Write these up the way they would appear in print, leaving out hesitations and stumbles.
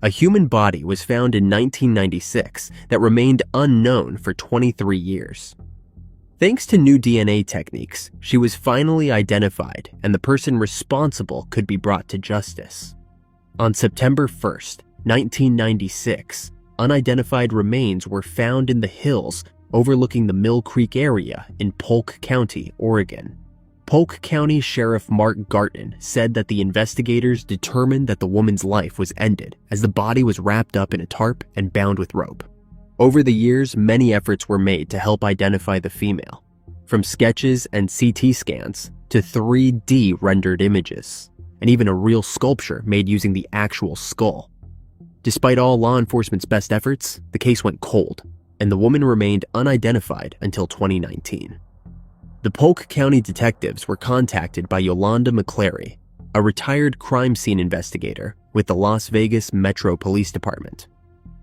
A human body was found in 1996 that remained unknown for 23 years. Thanks to new DNA techniques, she was finally identified and the person responsible could be brought to justice. On September 1st, 1996, unidentified remains were found in the hills overlooking the Mill Creek area in Polk County, Oregon. Polk County Sheriff Mark Garton said that the investigators determined that the woman's life was ended as the body was wrapped up in a tarp and bound with rope. Over the years, many efforts were made to help identify the female, from sketches and CT scans to 3D rendered images, and even a real sculpture made using the actual skull. Despite all law enforcement's best efforts, the case went cold, and the woman remained unidentified until 2019. The Polk County detectives were contacted by Yolanda McClary, a retired crime scene investigator with the Las Vegas Metro Police Department.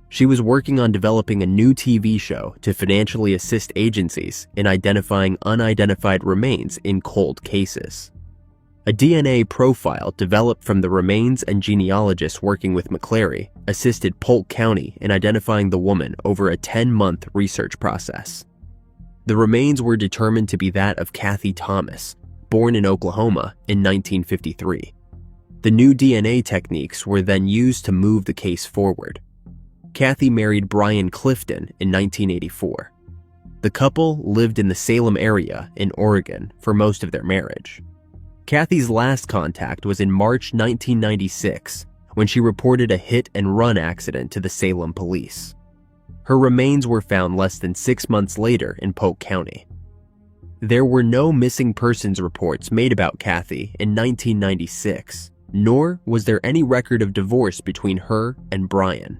She was working on developing a new TV show to financially assist agencies in identifying unidentified remains in cold cases. A DNA profile developed from the remains and genealogists working with McClary assisted Polk County in identifying the woman over a 10-month research process. The remains were determined to be that of Kathy Thomas, born in Oklahoma in 1953. The new DNA techniques were then used to move the case forward. Kathy married Brian Clifton in 1984. The couple lived in the Salem area in Oregon for most of their marriage. Kathy's last contact was in March 1996 when she reported a hit-and-run accident to the Salem police. Her remains were found less than 6 months later in Polk County. There were no missing persons reports made about Kathy in 1996, nor was there any record of divorce between her and Brian.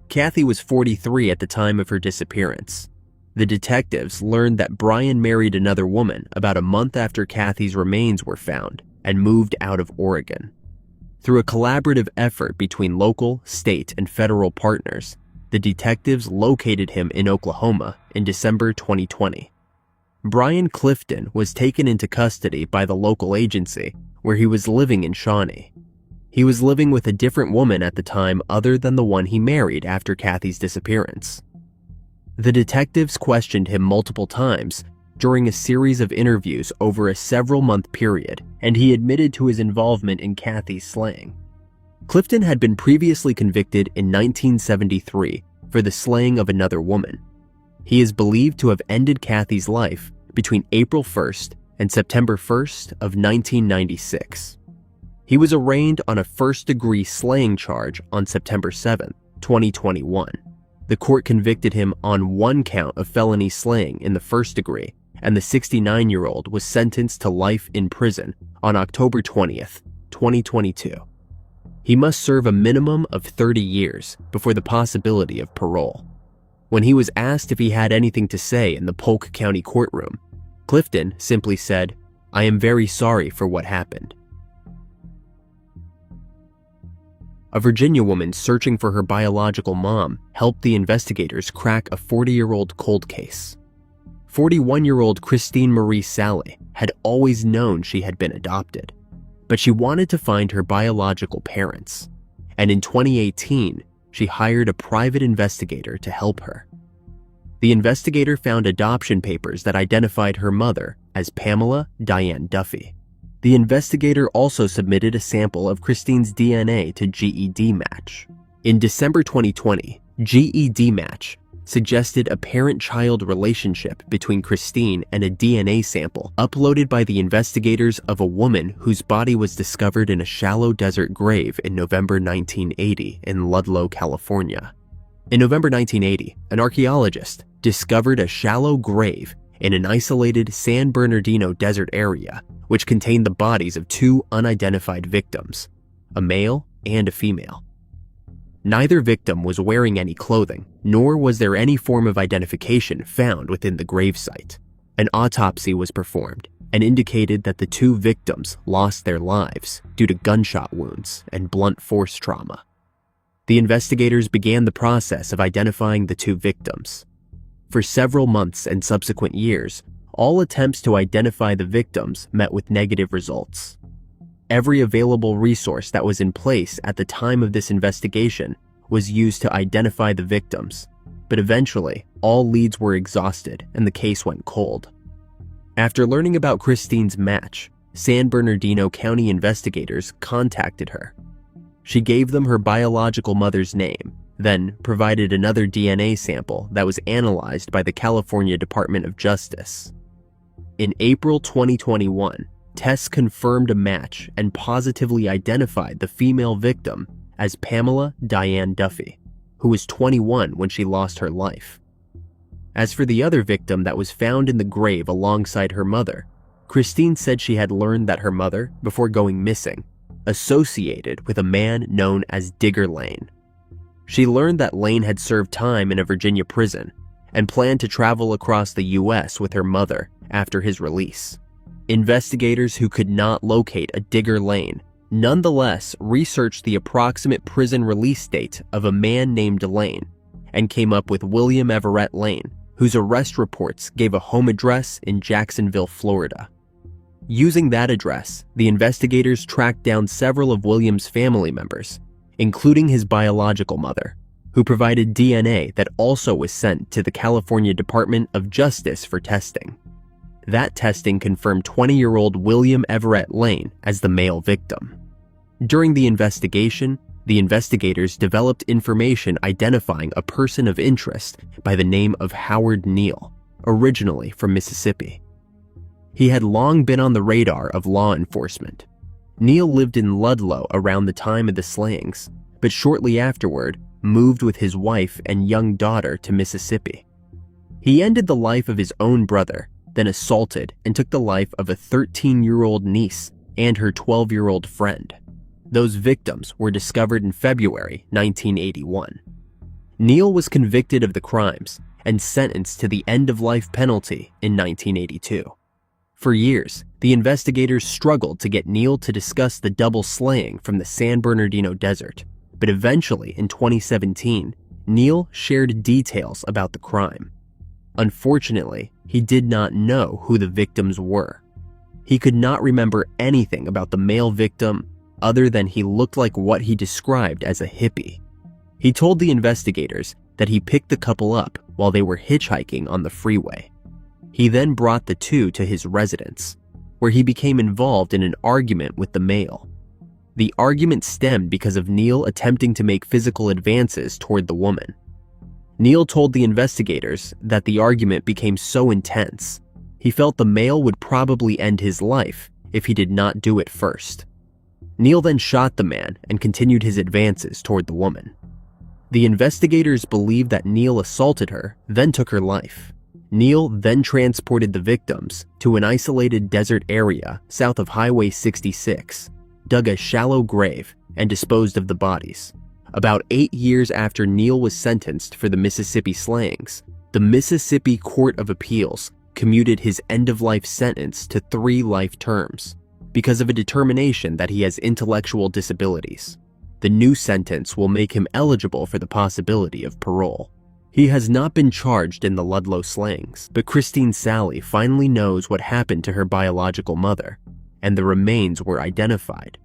Kathy was 43 at the time of her disappearance. The detectives learned that Brian married another woman about a month after Kathy's remains were found and moved out of Oregon. Through a collaborative effort between local, state, and federal partners, the detectives located him in Oklahoma in December 2020. Brian Clifton was taken into custody by the local agency where he was living in Shawnee. He was living with a different woman at the time other than the one he married after Kathy's disappearance. The detectives questioned him multiple times during a series of interviews over a several-month period, and he admitted to his involvement in Kathy's slaying. Clifton had been previously convicted in 1973 for the slaying of another woman. He is believed to have ended Kathy's life between April 1st and September 1st of 1996. He was arraigned on a first-degree slaying charge on September 7, 2021. The court convicted him on one count of felony slaying in the first degree, and the 69-year-old was sentenced to life in prison on October 20th, 2022. He must serve a minimum of 30 years before the possibility of parole. When he was asked if he had anything to say in the Polk County courtroom, Clifton simply said, "I am very sorry for what happened." A Virginia woman searching for her biological mom helped the investigators crack a 40-year-old cold case. 41-year-old Christine Marie Sally had always known she had been adopted, but she wanted to find her biological parents, and in 2018, she hired a private investigator to help her. The investigator found adoption papers that identified her mother as Pamela Diane Duffy. The investigator also submitted a sample of Christine's DNA to GED Match. In December 2020, GED Match suggested a parent-child relationship between Christine and a DNA sample uploaded by the investigators of a woman whose body was discovered in a shallow desert grave in November 1980 in Ludlow, California. In November 1980, an archaeologist discovered a shallow grave in an isolated San Bernardino desert area, which contained the bodies of two unidentified victims, a male and a female. Neither victim was wearing any clothing, nor was there any form of identification found within the gravesite. An autopsy was performed and indicated that the two victims lost their lives due to gunshot wounds and blunt force trauma. The investigators began the process of identifying the two victims. For several months and subsequent years, all attempts to identify the victims met with negative results. Every available resource that was in place at the time of this investigation was used to identify the victims, but eventually, all leads were exhausted and the case went cold. After learning about Christine's match, San Bernardino County investigators contacted her. She gave them her biological mother's name, then provided another DNA sample that was analyzed by the California Department of Justice. In April 2021, tests confirmed a match and positively identified the female victim as Pamela Diane Duffy, who was 21 when she lost her life. As for the other victim that was found in the grave alongside her mother, Christine said she had learned that her mother, before going missing, associated with a man known as Digger Lane. She learned that Lane had served time in a Virginia prison and planned to travel across the U.S. with her mother after his release. Investigators who could not locate a Digger Lane nonetheless researched the approximate prison release date of a man named Lane and came up with William Everette Lane, whose arrest reports gave a home address in Jacksonville, Florida. Using that address, the investigators tracked down several of William's family members, including his biological mother, who provided DNA that also was sent to the California Department of Justice for testing. That testing confirmed 20-year-old William Everette Lane as the male victim. During the investigation, the investigators developed information identifying a person of interest by the name of Howard Neal, originally from Mississippi. He had long been on the radar of law enforcement. Neal lived in Ludlow around the time of the slayings, but shortly afterward moved with his wife and young daughter to Mississippi. He ended the life of his own brother, then assaulted and took the life of a 13-year-old niece and her 12-year-old friend. Those victims were discovered in February 1981. Neal was convicted of the crimes and sentenced to the end-of-life penalty in 1982. For years, the investigators struggled to get Neal to discuss the double slaying from the San Bernardino desert, but eventually in 2017, Neal shared details about the crime. Unfortunately, he did not know who the victims were. He could not remember anything about the male victim other than he looked like what he described as a hippie. He told the investigators that he picked the couple up while they were hitchhiking on the freeway. He then brought the two to his residence, where he became involved in an argument with the male. The argument stemmed because of Neal attempting to make physical advances toward the woman. Neal told the investigators that the argument became so intense, he felt the male would probably end his life if he did not do it first. Neal then shot the man and continued his advances toward the woman. The investigators believed that Neal assaulted her, then took her life. Neal then transported the victims to an isolated desert area south of Highway 66, dug a shallow grave, and disposed of the bodies. About 8 years after Neal was sentenced for the Mississippi slayings, the Mississippi Court of Appeals commuted his end-of-life sentence to 3 life terms because of a determination that he has intellectual disabilities. The new sentence will make him eligible for the possibility of parole. He has not been charged in the Ludlow slayings, but Christine Sally finally knows what happened to her biological mother, and the remains were identified.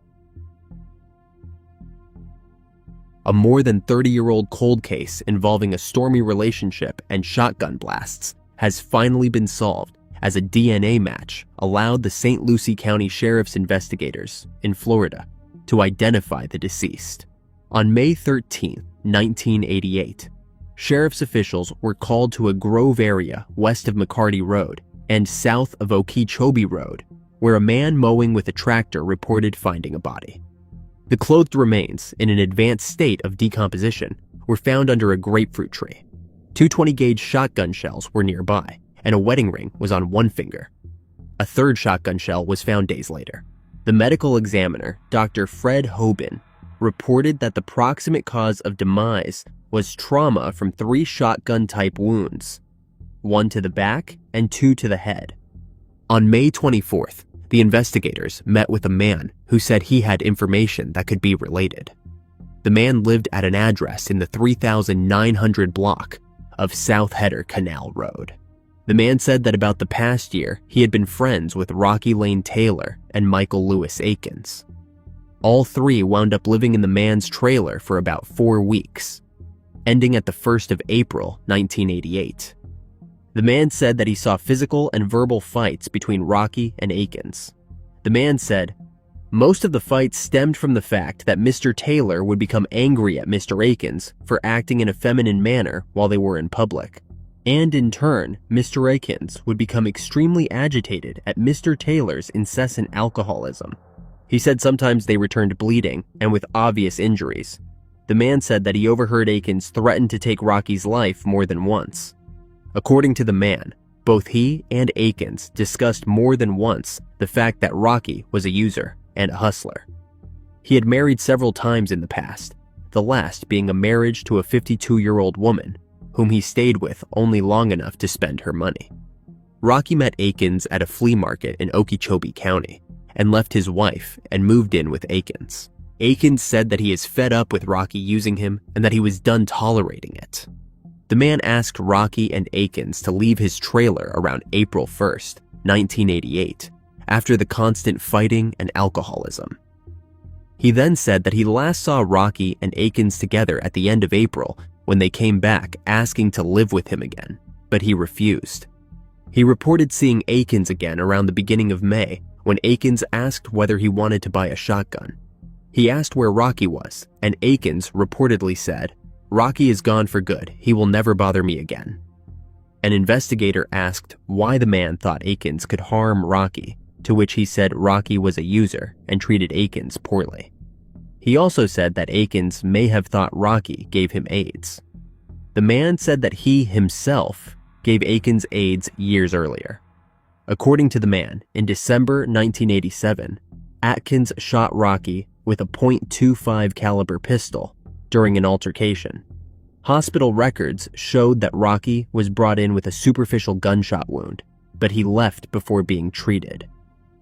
A more than 30-year-old cold case involving a stormy relationship and shotgun blasts has finally been solved as a DNA match allowed the St. Lucie County Sheriff's investigators in Florida to identify the deceased. On May 13, 1988, sheriff's officials were called to a grove area west of McCarty Road and south of Okeechobee Road, where a man mowing with a tractor reported finding a body. The clothed remains, in an advanced state of decomposition, were found under a grapefruit tree. 2 20-gauge shotgun shells were nearby, and a wedding ring was on one finger. A third shotgun shell was found days later. The medical examiner, Dr. Fred Hoban, reported that the proximate cause of demise was trauma from 3 shotgun-type wounds, 1 to the back and 2 to the head. On May 24th, the investigators met with a man who said he had information that could be related. The man lived at an address in the 3900 block of South Header Canal Road. The man said that about the past year, he had been friends with Rocky Lane Taylor and Michael Lewis Akins. All three wound up living in the man's trailer for about 4 weeks, ending at the 1st of April, 1988. The man said that he saw physical and verbal fights between Rocky and Akins. The man said, "Most of the fights stemmed from the fact that Mr. Taylor would become angry at Mr. Akins for acting in a feminine manner while they were in public. And in turn, Mr. Akins would become extremely agitated at Mr. Taylor's incessant alcoholism." He said sometimes they returned bleeding and with obvious injuries. The man said that he overheard Akins threaten to take Rocky's life more than once. According to the man, both he and Akins discussed more than once the fact that Rocky was a user and a hustler. He had married several times in the past, the last being a marriage to a 52-year-old woman, whom he stayed with only long enough to spend her money. Rocky met Akins at a flea market in Okeechobee County and left his wife and moved in with Akins. Akins said that he is fed up with Rocky using him and that he was done tolerating it. The man asked Rocky and Akins to leave his trailer around April 1st, 1988, after the constant fighting and alcoholism. He then said that he last saw Rocky and Akins together at the end of April when they came back asking to live with him again, but he refused. He reported seeing Akins again around the beginning of May when Akins asked whether he wanted to buy a shotgun. He asked where Rocky was, and Akins reportedly said, "Rocky is gone for good. He will never bother me again." An investigator asked why the man thought Akins could harm Rocky, to which he said Rocky was a user and treated Akins poorly. He also said that Akins may have thought Rocky gave him AIDS. The man said that he himself gave Akins AIDS years earlier. According to the man, in December 1987, Atkins shot Rocky with a .25 caliber pistol during an altercation. Hospital records showed that Rocky was brought in with a superficial gunshot wound, but he left before being treated.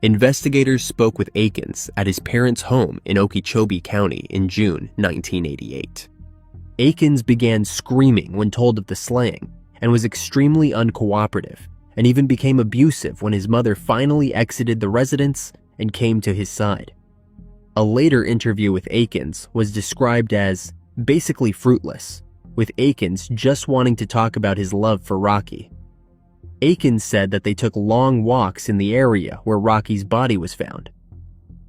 Investigators spoke with Akins at his parents' home in Okeechobee County in June 1988. Akins began screaming when told of the slaying and was extremely uncooperative, and even became abusive when his mother finally exited the residence and came to his side. A later interview with Akins was described as basically fruitless, with Akins just wanting to talk about his love for Rocky. Akins said that they took long walks in the area where Rocky's body was found.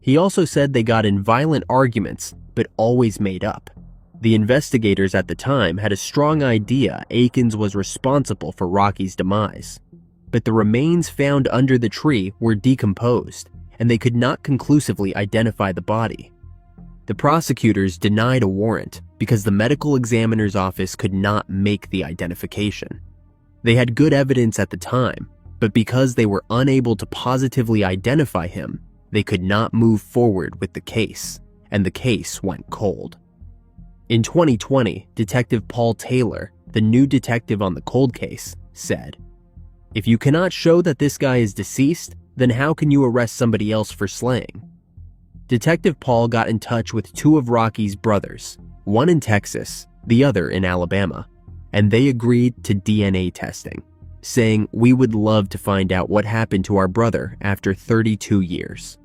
He also said they got in violent arguments, but always made up. The investigators at the time had a strong idea Akins was responsible for Rocky's demise, but the remains found under the tree were decomposed, and they could not conclusively identify the body. The prosecutors denied a warrant because the medical examiner's office could not make the identification. They had good evidence at the time, but because they were unable to positively identify him, they could not move forward with the case, and the case went cold. In 2020, Detective Paul Taylor, the new detective on the cold case, said, "If you cannot show that this guy is deceased, then how can you arrest somebody else for slaying?" Detective Paul got in touch with two of Rocky's brothers, one in Texas, the other in Alabama, and they agreed to DNA testing, saying, "We would love to find out what happened to our brother after 32 years.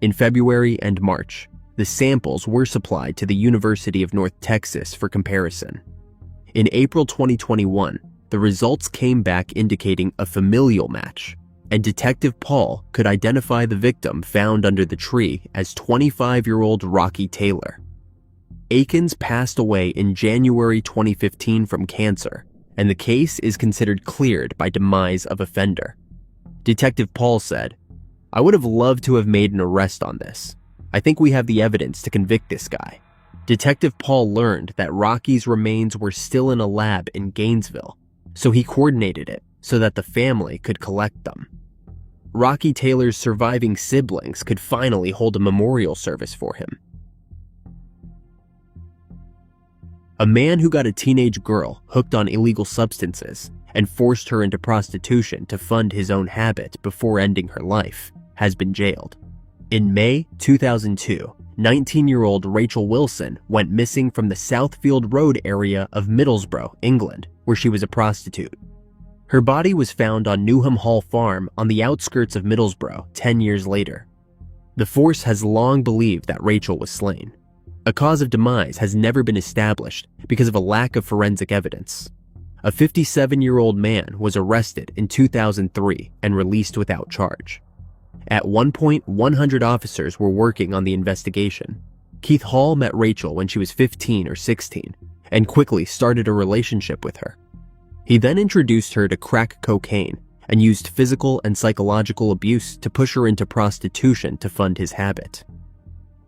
In February and March, the samples were supplied to the University of North Texas for comparison. In April 2021, the results came back indicating a familial match, and Detective Paul could identify the victim found under the tree as 25-year-old Rocky Taylor. Akins passed away in January 2015 from cancer, and the case is considered cleared by demise of offender. Detective Paul said, "I would have loved to have made an arrest on this. I think we have the evidence to convict this guy." Detective Paul learned that Rocky's remains were still in a lab in Gainesville, so he coordinated it so that the family could collect them. Rocky Taylor's surviving siblings could finally hold a memorial service for him. A man who got a teenage girl hooked on illegal substances and forced her into prostitution to fund his own habit before ending her life has been jailed. In May 2002, 19-year-old Rachel Wilson went missing from the Southfield Road area of Middlesbrough, England, where she was a prostitute. Her body was found on Newham Hall Farm on the outskirts of Middlesbrough 10 years later. The force has long believed that Rachel was slain. A cause of demise has never been established because of a lack of forensic evidence. A 57-year-old man was arrested in 2003 and released without charge. At one point, 100 officers were working on the investigation. Keith Hall met Rachel when she was 15 or 16 and quickly started a relationship with her. He then introduced her to crack cocaine and used physical and psychological abuse to push her into prostitution to fund his habit.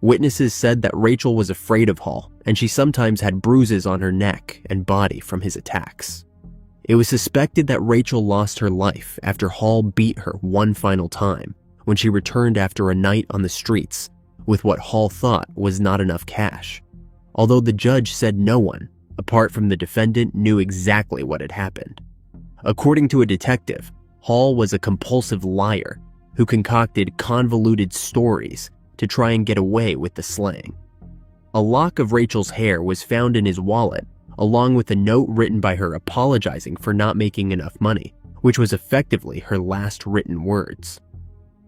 Witnesses said that Rachel was afraid of Hall, and she sometimes had bruises on her neck and body from his attacks. It was suspected that Rachel lost her life after Hall beat her one final time when she returned after a night on the streets with what Hall thought was not enough cash, although the judge said no one, apart from the defendant, knew exactly what had happened. According to a detective, Hall was a compulsive liar who concocted convoluted stories to try and get away with the slaying. A lock of Rachel's hair was found in his wallet, along with a note written by her apologizing for not making enough money, which was effectively her last written words.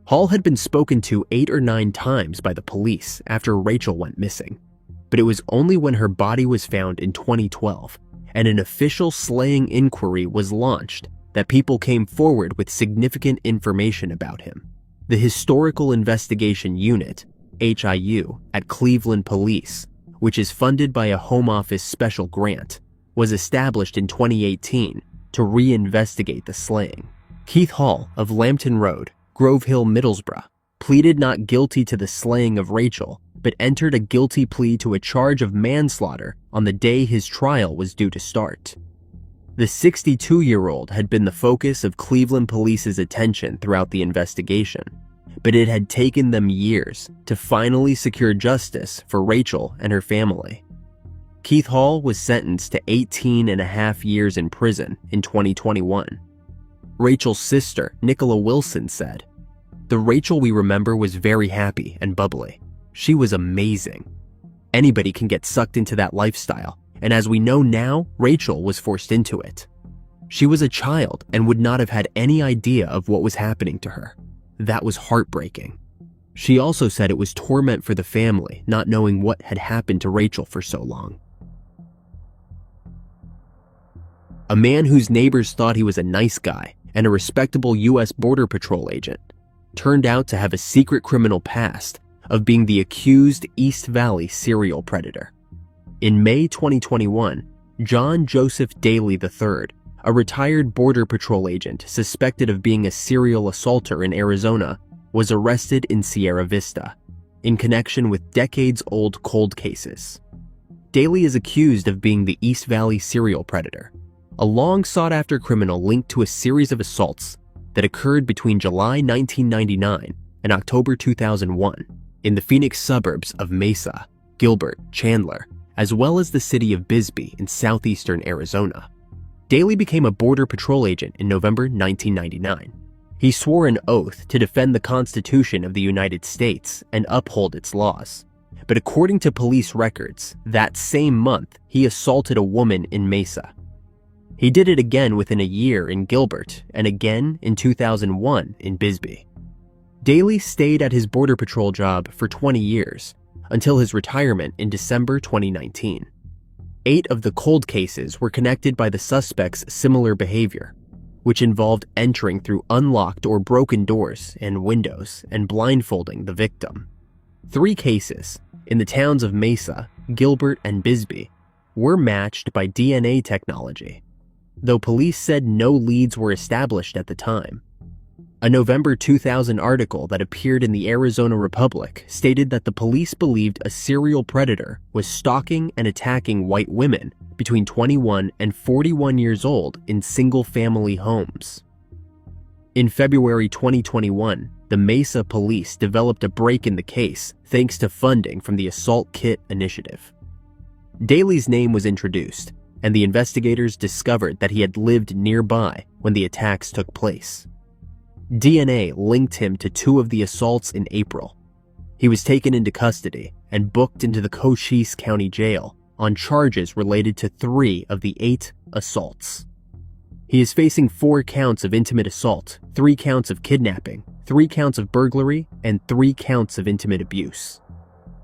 Hall had been spoken to 8 or 9 times by the police after Rachel went missing, but it was only when her body was found in 2012 and an official slaying inquiry was launched that people came forward with significant information about him. The Historical Investigation Unit, HIU, at Cleveland Police, which is funded by a Home Office special grant, was established in 2018 to reinvestigate the slaying. Keith Hall of Lambton Road, Grove Hill, Middlesbrough, pleaded not guilty to the slaying of Rachel, but entered a guilty plea to a charge of manslaughter on the day his trial was due to start. The 62-year-old had been the focus of Cleveland Police's attention throughout the investigation, but it had taken them years to finally secure justice for Rachel and her family. Keith Hall was sentenced to 18.5 years in prison in 2021. Rachel's sister, Nicola Wilson, said, "The Rachel we remember was very happy and bubbly. She was amazing. Anybody can get sucked into that lifestyle, and as we know now, Rachel was forced into it. She was a child and would not have had any idea of what was happening to her. That was heartbreaking." She also said it was torment for the family not knowing what had happened to Rachel for so long. A man whose neighbors thought he was a nice guy and a respectable U.S. Border Patrol agent turned out to have a secret criminal past of being the accused East Valley serial predator. In May 2021, John Joseph Daly III, a retired Border Patrol agent suspected of being a serial assaulter in Arizona, was arrested in Sierra Vista in connection with decades-old cold cases. Daly is accused of being the East Valley serial predator, a long-sought-after criminal linked to a series of assaults that occurred between July 1999 and October 2001 in the Phoenix suburbs of Mesa, Gilbert, Chandler, as well as the city of Bisbee in southeastern Arizona. Daly became a Border Patrol agent in November 1999. He swore an oath to defend the Constitution of the United States and uphold its laws. But according to police records, that same month, he assaulted a woman in Mesa. He did it again within a year in Gilbert and again in 2001 in Bisbee. Daly stayed at his Border Patrol job for 20 years until his retirement in December 2019. 8 of the cold cases were connected by the suspect's similar behavior, which involved entering through unlocked or broken doors and windows and blindfolding the victim. 3 cases, in the towns of Mesa, Gilbert, and Bisbee, were matched by DNA technology, though police said no leads were established at the time. A November 2000 article that appeared in the Arizona Republic stated that the police believed a serial predator was stalking and attacking white women between 21 and 41 years old in single-family homes. In February 2021, the Mesa police developed a break in the case thanks to funding from the Assault Kit Initiative. Daly's name was introduced, and the investigators discovered that he had lived nearby when the attacks took place. DNA linked him to 2 of the assaults in April. He was taken into custody and booked into the Cochise County Jail on charges related to 3 of the 8 assaults. He is facing 4 counts of intimate assault, 3 counts of kidnapping, 3 counts of burglary, and 3 counts of intimate abuse.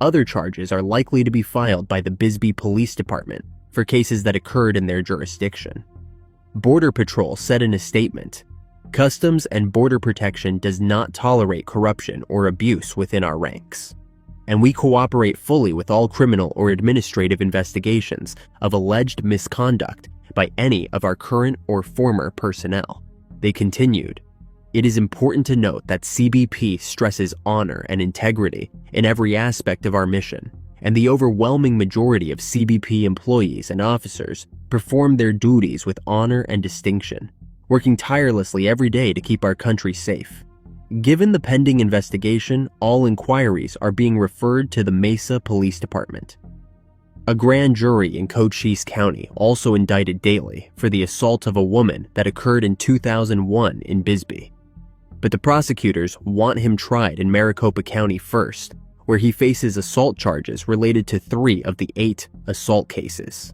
Other charges are likely to be filed by the Bisbee Police Department for cases that occurred in their jurisdiction. Border Patrol said in a statement, "Customs and Border Protection does not tolerate corruption or abuse within our ranks, and we cooperate fully with all criminal or administrative investigations of alleged misconduct by any of our current or former personnel." They continued, "It is important to note that CBP stresses honor and integrity in every aspect of our mission, and the overwhelming majority of CBP employees and officers perform their duties with honor and distinction, working tirelessly every day to keep our country safe. Given the pending investigation, all inquiries are being referred to the Mesa Police Department." A grand jury in Cochise County also indicted Daly for the assault of a woman that occurred in 2001 in Bisbee. But the prosecutors want him tried in Maricopa County first, where he faces assault charges related to 3 of the 8 assault cases.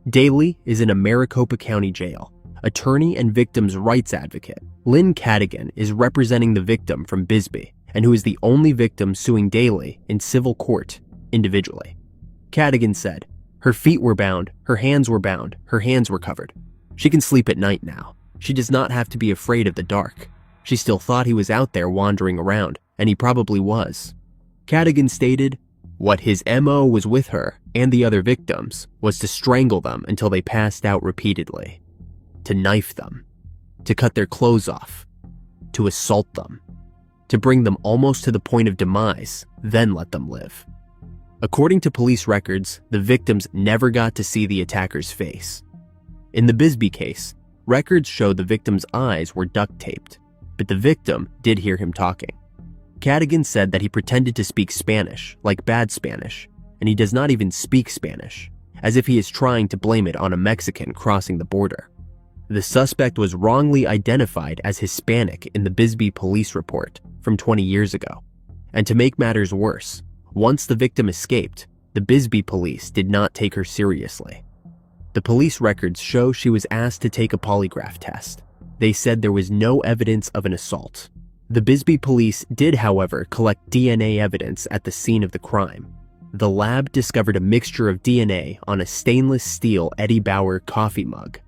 Daly is in a Maricopa County jail. Attorney and victim's rights advocate Lynn Cadigan is representing the victim from Bisbee, and who is the only victim suing Daly in civil court individually. Cadigan said, "Her feet were bound, her hands were bound, her hands were covered. She can sleep at night now. She does not have to be afraid of the dark. She still thought he was out there wandering around, and he probably was." Cadigan stated, "What his MO was with her and the other victims was to strangle them until they passed out repeatedly, to knife them, to cut their clothes off, to assault them, to bring them almost to the point of demise, then let them live." According to police records, the victims never got to see the attacker's face. In the Bisbee case, records show the victim's eyes were duct taped, but the victim did hear him talking. Cadigan said that he pretended to speak Spanish, like bad Spanish, and he does not even speak Spanish, as if he is trying to blame it on a Mexican crossing the border. The suspect was wrongly identified as Hispanic in the Bisbee police report from 20 years ago. And to make matters worse, once the victim escaped, the Bisbee police did not take her seriously. The police records show she was asked to take a polygraph test. They said there was no evidence of an assault. The Bisbee police did, however, collect DNA evidence at the scene of the crime. The lab discovered a mixture of DNA on a stainless steel Eddie Bauer coffee mug.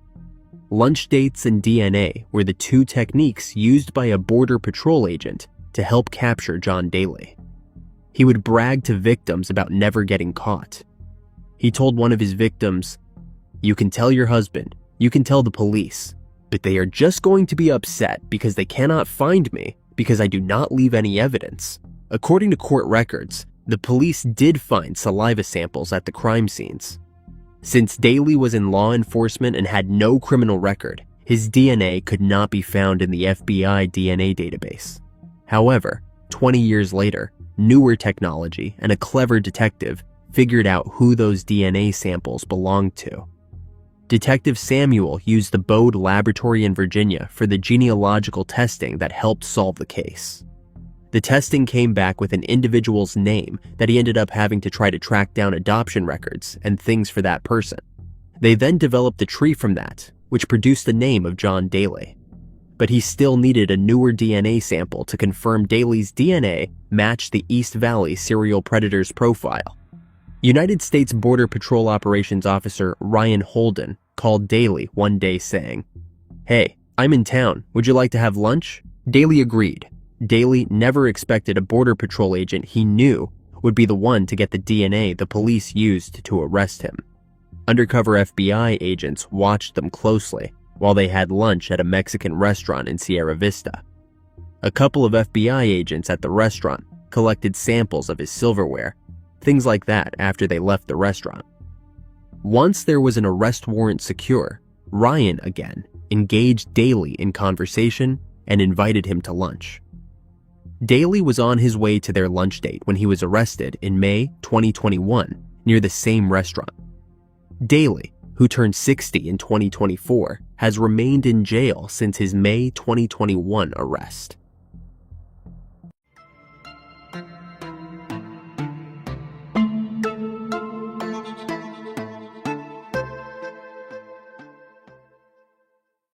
Lunch dates and DNA were the 2 techniques used by a Border Patrol agent to help capture John Daly. He would brag to victims about never getting caught. He told one of his victims, "You can tell your husband, you can tell the police, but they are just going to be upset because they cannot find me because I do not leave any evidence." According to court records, the police did find saliva samples at the crime scenes. Since Daly was in law enforcement and had no criminal record, his DNA could not be found in the FBI DNA database. However, 20 years later, newer technology and a clever detective figured out who those DNA samples belonged to. Detective Samuel used the Bode Laboratory in Virginia for the genealogical testing that helped solve the case. The testing came back with an individual's name that he ended up having to try to track down adoption records and things for that person. They then developed a tree from that, which produced the name of John Daly. But he still needed a newer DNA sample to confirm Daly's DNA matched the East Valley serial predator's profile. United States Border Patrol Operations Officer Ryan Holden called Daly one day saying, "Hey, I'm in town. Would you like to have lunch?" Daly agreed. Daly never expected a Border Patrol agent he knew would be the one to get the DNA the police used to arrest him. Undercover FBI agents watched them closely while they had lunch at a Mexican restaurant in Sierra Vista. A couple of FBI agents at the restaurant collected samples of his silverware, things like that, after they left the restaurant. Once there was an arrest warrant secure, Ryan again engaged Daly in conversation and invited him to lunch. Daly was on his way to their lunch date when he was arrested in May 2021 near the same restaurant. Daly, who turned 60 in 2024, has remained in jail since his May 2021 arrest.